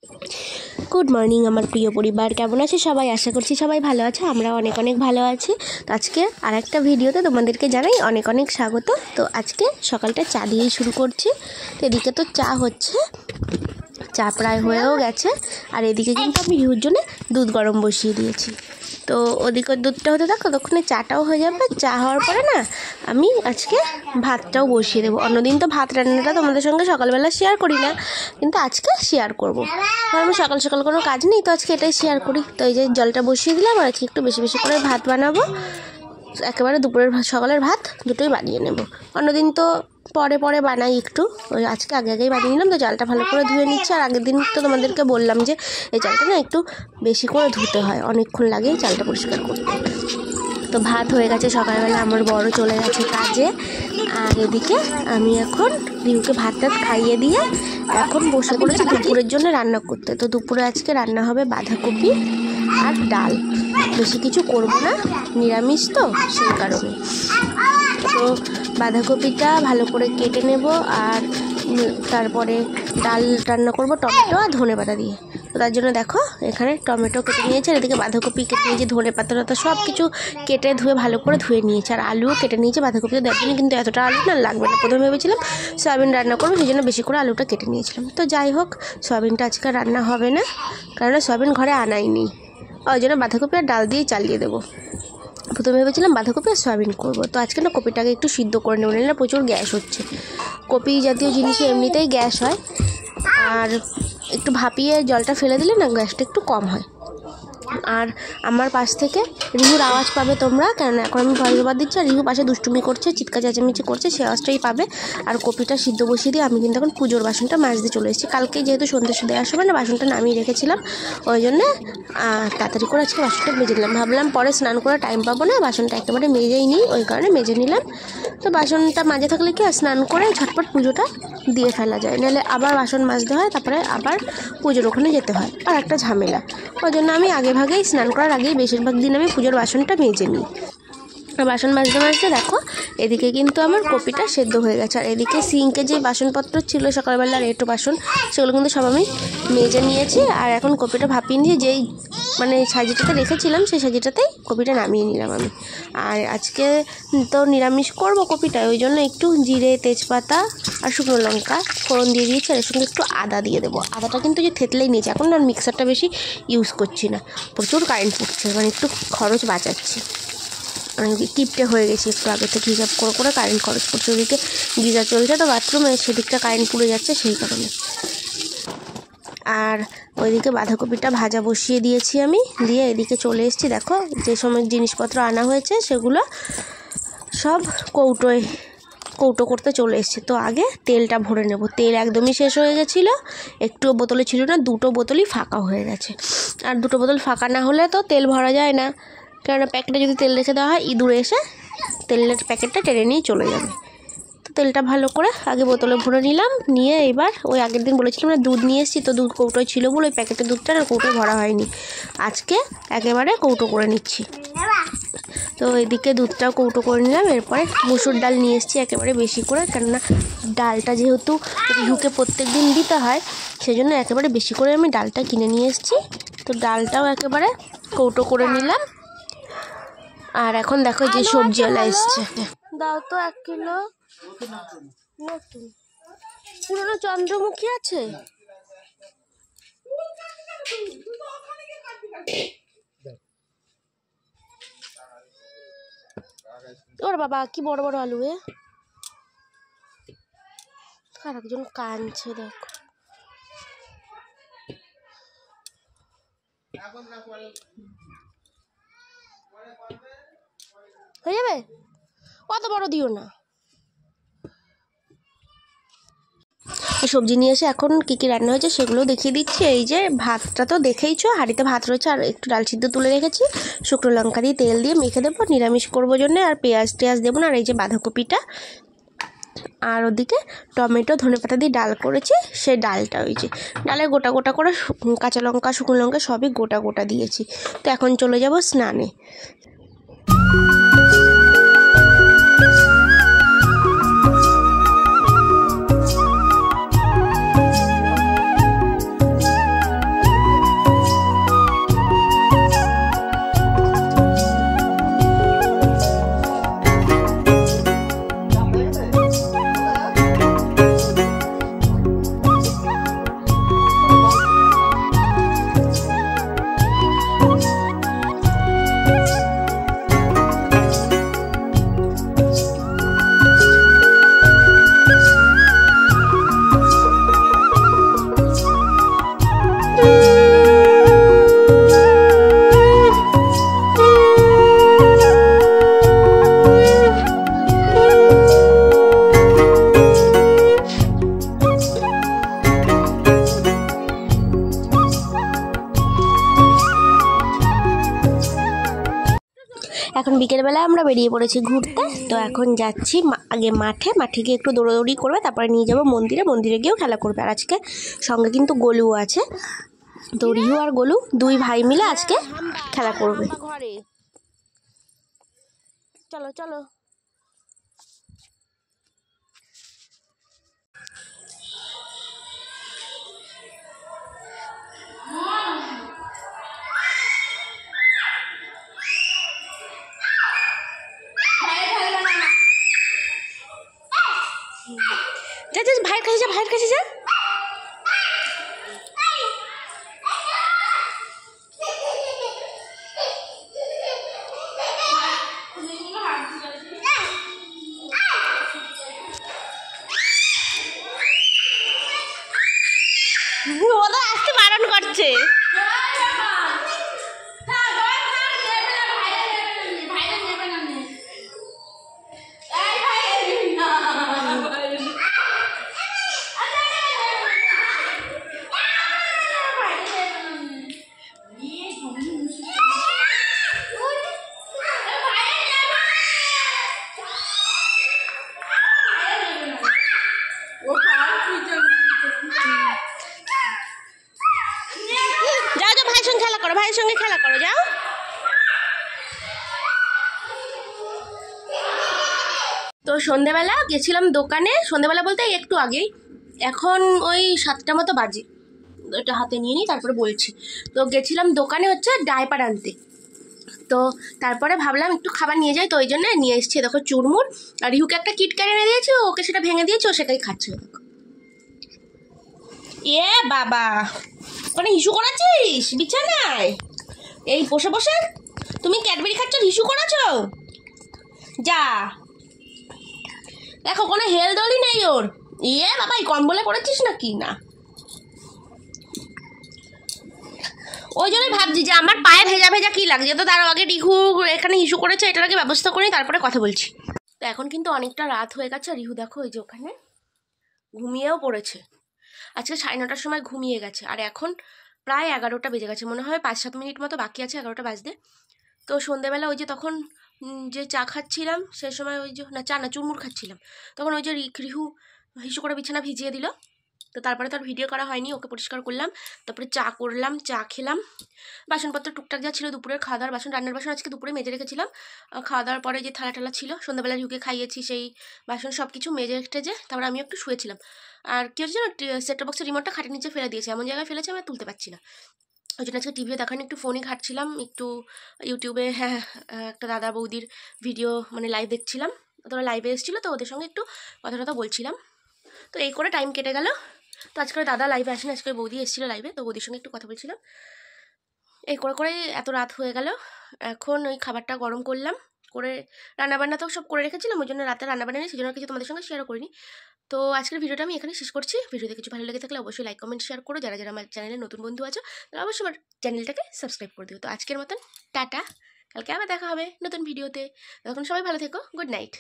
Good morning আমার প্রিয় পরিবার, কেমন আছে সবাই? আশা করছি সবাই ভালো আছে, আমরা অনেক অনেক ভালো আছি। তো আজকে আর একটা ভিডিওতে তোমাদেরকে জানাই অনেক অনেক স্বাগত। তো আজকে সকালটা চা দিয়েই শুরু করছি। তো এদিকে তো চা হচ্ছে, চা প্রায় হয়েও গেছে। আর এদিকে কিন্তু আমি রিহুর জন্য দুধ গরম বসিয়ে দিয়েছি। তো ওদিকে দুধটা হতে থাকো, ততক্ষণে চাটাও হয়ে যাবে। চা হওয়ার পরে না আমি আজকে ভাতটাও বসিয়ে দেবো। অন্যদিন তো ভাত রান্নাটা তোমাদের সঙ্গে সকালবেলা শেয়ার করি না, কিন্তু আজকে শেয়ার করব। আমি সকাল সকাল কোনো কাজ নেই, তো আজকে এটাই শেয়ার করি। তো এই যে জলটা বসিয়ে দিলাম, আর আজকে একটু বেশি বেশি করে ভাত বানাবো। একেবারে দুপুরের সকালের ভাত দুটোই বানিয়ে নেব। অন্যদিন তো পরে পরে বানাই একটু, ওই আজকে আগে আগেই বানিয়ে নিলাম। তো চালটা ভালো করে ধুয়ে নিচ্ছি। আর আগের দিন তো তোমাদেরকে বললাম যে এই চালটা না একটু বেশি করে ধুতে হয়, অনেকক্ষণ লাগে এই চালটা পরিষ্কার করতে। তো ভাত হয়ে গেছে সকালবেলা, আমার বড় চলে গেছে কাজে। আর এদিকে আমি এখন রিহুকে ভাত টাত খাইয়ে দিয়ে এখন বসে পড়েছি দুপুরের জন্য রান্না করতে। তো দুপুরে আজকে রান্না হবে বাঁধাকপি আর ডাল, বেশি কিছু করব না, নিরামিষ তো সেই কারণে। তো বাঁধাকপিটা ভালো করে কেটে নেব, আর তারপরে ডাল রান্না করব টমেটো আর ধনেপাতা দিয়ে। তো তার জন্য দেখো এখানে টমেটো কেটে নিয়েছে, আর এদিকে বাঁধাকপি কেটে নিয়েছে, ধনেপাতা সব কিছু কেটে ধুয়ে ভালো করে ধুয়ে নিয়েছে। আর আলুও কেটে নিয়েছে। বাঁধাকপিতে দেওয়ার জন্য কিন্তু এতটা আলু না লাগবে না। প্রথমে ভেবেছিলাম সয়াবিন রান্না করবো, সেই জন্য বেশি করে আলুটা কেটে নিয়েছিলাম। তো যাই হোক, সয়াবিনটা আজকে রান্না হবে না, কারণ সয়াবিন ঘরে আনাই নেই। ওই জন্য বাঁধাকপি আর ডাল দিয়েই চালিয়ে দেবো। প্রথমে ভেবেছিলাম বাঁধাকপি আর সয়াবিন করবো। তো আজকে না কপিটাকে একটু সিদ্ধ করে নেবো, নাহলে প্রচুর গ্যাস হচ্ছে। কপি জাতীয় জিনিসে এমনিতেই গ্যাস হয়, আর একটু ভাপিয়ে জলটা ফেলে দিলে না গ্যাসটা একটু কম হয়। আর আমার পাশ থেকে রিহুর আওয়াজ পাবে তোমরা, কেননা এখন আমি ভয়েস ওভার দিচ্ছি। আর রিহু পাশে দুষ্টুমি করছে, চিৎকার চেঁচামেচি করছে, সে আওয়াজটাই পাবে। আর কপিটা সিদ্ধ বসিয়ে দিয়ে আমি কিন্তু এখন পুজোর বাসনটা মাজতে চলে এসেছি। কালকে যেহেতু সন্ধ্যে দেওয়ার সময় না বাসনটা নামিয়ে রেখেছিলাম, ওই জন্যে তাড়াতাড়ি করে আজকে বাসনটা মেজে দিলাম। ভাবলাম পরে স্নান করে টাইম পাবো না, বাসনটা একেবারে মেজেই নিই, ওই কারণে মেজে নিলাম। তো বাসনটা মাজে থাকলে কি আর স্নান করে ঝটপট পুজোটা দিয়ে ফেলা যায়, নাহলে আবার বাসন মাজতে হয়, তারপরে আবার পুজোর ওখানে যেতে হয়, আর একটা ঝামেলা। ওই জন্য আমি আগেভাগেই স্নান করার আগেই বেশিরভাগ দিন আমি পুজোর বাসনটা মেজে নিই। আর বাসন মাজতে মাজতে দেখো এদিকে কিন্তু আমার কপিটা সেদ্ধ হয়ে গেছে। আর এদিকে সিঙ্কে যে বাসনপত্র ছিল সকালবেলার এঁটো বাসন, সেগুলো কিন্তু সব আমি মেজে নিয়েছি। আর এখন কপিটা ভাপিয়ে নিয়ে যেই সাজিটাতে রেখেছিলাম, সেই সাজিটাতেই কপিটা নামিয়ে নিলাম আমি। আর আজকে তো নিরামিষ করব কপিটা, ওই জন্য একটু জিরে, তেজপাতা আর শুকনো লঙ্কা ফোড়ন দিয়ে দিয়েছি। আর এর সঙ্গে একটু আদা দিয়ে দেবো। আদাটা কিন্তু যে থেতলেই নিয়েছি, এখন আর মিক্সারটা বেশি ইউজ করছি না, প্রচুর কারেন্ট পড়ছে, একটু খরচ বাঁচাচ্ছি। কিপটে হয়ে গেছি একটু আগে থেকে, হিসাব করে করে কারেন্ট খরচ করছে। ওদিকে গিজার চলছে তো বাথরুমে, সেদিকটা কারেন্ট পুড়ে যাচ্ছে সেই কারণে। আর ওইদিকে বাঁধাকপিটা ভাজা বসিয়ে দিয়েছি আমি, দিয়ে এদিকে চলে এসেছি। দেখো যে সময় জিনিসপত্র আনা হয়েছে সেগুলো সব কৌটো করতে চলে এসেছে। তো আগে তেলটা ভরে নেব। তেল একদমই শেষ হয়ে গেছিলো, একটুও বোতলে ছিল না, দুটো বোতলই ফাঁকা হয়ে গেছে। আর দুটো বোতল ফাঁকা না হলে তো তেল ভরা যায় না, কেননা প্যাকেটে যদি তেল রেখে দেওয়া হয় ইঁদুরে এসে তেলের প্যাকেটটা টেনে নিয়ে চলে যাবে। তো তেলটা ভালো করে আগে বোতলে ভরে নিলাম, নিয়ে এবার ওই আগের দিন বলেছিলাম না দুধ নিয়ে এসেছি, তো দুধ কৌটোয় ছিল বলে ওই প্যাকেটের দুধটা আর কৌটোয় ভরা হয়নি, আজকে একেবারে কৌটো করে নিচ্ছি। তো এদিকে দুধটাও কৌটো করে নিলাম। এরপরে মুসুর ডাল নিয়ে এসেছি একেবারে বেশি করে, কেননা ডালটা যেহেতু রিহুকে প্রত্যেক দিন দিতে হয়, সেই জন্য একেবারে বেশি করে আমি ডালটা কিনে নিয়ে এসেছি। তো ডালটাও একেবারে কৌটো করে নিলাম। আর এখন দেখো যে সবজিওয়ালা এসছে, দাও তো 1 কিলো নতুন পুরনো চন্দ্রমুখী আছে। ওর বাবা কি বড় বড় আলু, আর একজন কানছে দেখো। হয়ে যাবে, অত বড় দিও না। সবজি নিয়ে এসে এখন কী কী রান্না হয়েছে সেগুলো দেখিয়ে দিচ্ছি। এই যে ভাতটা তো দেখেইছো, হাঁড়িতে ভাত রয়েছে, আর একটু ডাল সিদ্ধ তুলে রেখেছি, শুকনো লঙ্কা দিয়ে তেল দিয়ে মেখে দেবো, নিরামিষ করবো জন্য। আর পেঁয়াজ টেয়াজ দেবো না। আর এই যে বাঁধাকপিটা, আর ওদিকে টমেটো ধনেপাতা দিয়ে ডাল করেছি, সেই ডালটা ওই যে ডালে গোটা গোটা করে কাঁচা লঙ্কা শুকনো লঙ্কা সবই গোটা গোটা দিয়েছি। তো এখন চলে যাব স্নানে। এখন বিকেলবেলায় আমরা বেরিয়ে পড়েছি ঘুরতে। তো এখন যাচ্ছি আগে মাঠে গিয়ে একটু দৌড়াদৌড়ি করবে, তারপরে নিয়ে যাবো মন্দিরে গিয়েও খেলা করবে। আর আজকে সঙ্গে কিন্তু গোলুও আছে। তো রিহু আর গোলু দুই ভাই মিলে আজকে খেলা করবে। ঘরে চলো চলো। ভাইয়ের কাছে যা। ওরা আসতে বারণ করছে। ভাইয়ের সঙ্গে খেলা করো যাও। তো সন্ধেবেলা গেছিলাম দোকানে, সন্ধেবেলা বলতে একটু আগেই, এখন ওই 7টা মতো বাজে। এটা হাতে নিয়ে নিই তারপরে বলছি। তো গেছিলাম দোকানে হচ্ছে ডাইপার আনতে। তো তারপরে ভাবলাম একটু খাবার নিয়ে যাই, তো ওই জন্য নিয়ে এসেছি। দেখো চুরমুর, আর রিহুকে একটা কিটক্যাট এনে দিয়েছি, ওকে সেটা ভেঙে দিয়েছি, ও সেটাই খাচ্ছে। দেখো এ বাবা, ওখানে হিসু করাচ্ছিস বিছানায়? এই বসে বসে তুমি ক্যাডবেরি খাচ্ছ, হিসু করেছো? যা দেখো কোনো হেল দলই নেই ওর। ইয়ে বাবা, এই কম্বলে পড়েছিস নাকি? না, ওই জন্যই ভাবছি যে আমার পায়ে ভেজা ভেজা কি লাগছে। তো তার আগে রিহু এখানে হিসু করেছে, এটার আগে ব্যবস্থা করি তারপরে কথা বলছি। তো এখন কিন্তু অনেকটা রাত হয়ে গেছে। রিহু দেখো ওই যে ওখানে ঘুমিয়েও পড়েছে। আজকে 9:30টার সময় ঘুমিয়ে গেছে, আর এখন প্রায় 11টা বেজে গেছে। মনে হয় 5-7 মিনিট মতো বাকি আছে 11টা বাজতে। তো সন্ধেবেলা ওই যে তখন যে চা খাচ্ছিলাম, সে সময় ওই যে চা না চুরমুর খাচ্ছিলাম, তখন ওই যে রিহু হিসু করে বিছানা ভিজিয়ে দিল। তো তারপরে তো আর ভিডিও করা হয়নি, ওকে পরিষ্কার করলাম, তারপরে চা করলাম, চা খেলাম। বাসনপত্র টুকটাক যা ছিল দুপুরের খাওয়া দাওয়ার বাসন, রান্নার বাসন আজকে দুপুরে মেজে রেখেছিলাম। খাওয়া দাওয়ার পরে যে থালা টালা ছিল সন্ধ্যাবেলা রিহুকে খাইয়েছি, সেই বাসন সব কিছু মেজে রেখেছে। তারপরে আমি একটু শুয়েছিলাম। আর কেউ যেন সেটটপ বক্সের রিমোটটা খাটের নিচে ফেলে দিয়েছে, এমন জায়গায় ফেলেছে আমি তুলতে পারছি না। ওই জন্য আজকে টিভিও দেখানি, একটু ফোনই ঘাটছিলাম, একটু ইউটিউবে একটা দাদা বৌদির ভিডিও মানে লাইভ দেখছিলাম। তোরা লাইভে এসেছিলো, তো ওদের সঙ্গে একটু কথা টথা বলছিলাম। তো এই করে টাইম কেটে গেল। তো আজকে দাদা লাইভে আসেনি, আজকে বৌদি এসেছিলো লাইভে, তো বৌদির সঙ্গে একটু কথা বলছিলাম। এই করে এত রাত হয়ে গেল। এখন ওই খাবারটা গরম করলাম, করে রান্নাবান্না তো সব করে রেখেছিলাম, ওই জন্য রাতে রান্নাবান্না নেই, সেই জন্য কিছু তোমাদের সঙ্গে শেয়ারও করিনি। তো আজকের ভিডিওটা আমি এখানে শেষ করছি। ভিডিওতে কিছু ভালো লেগে থাকলে অবশ্যই লাইক কমেন্ট শেয়ার করো। যারা যারা আমার চ্যানেলে নতুন বন্ধু আছো তারা অবশ্যই আমার চ্যানেলটাকে সাবস্ক্রাইব করে দিও। তো আজকের মতন টাটা, কালকে আবার দেখা হবে নতুন ভিডিওতে। তখন সবাই ভালো থেকো, গুড নাইট।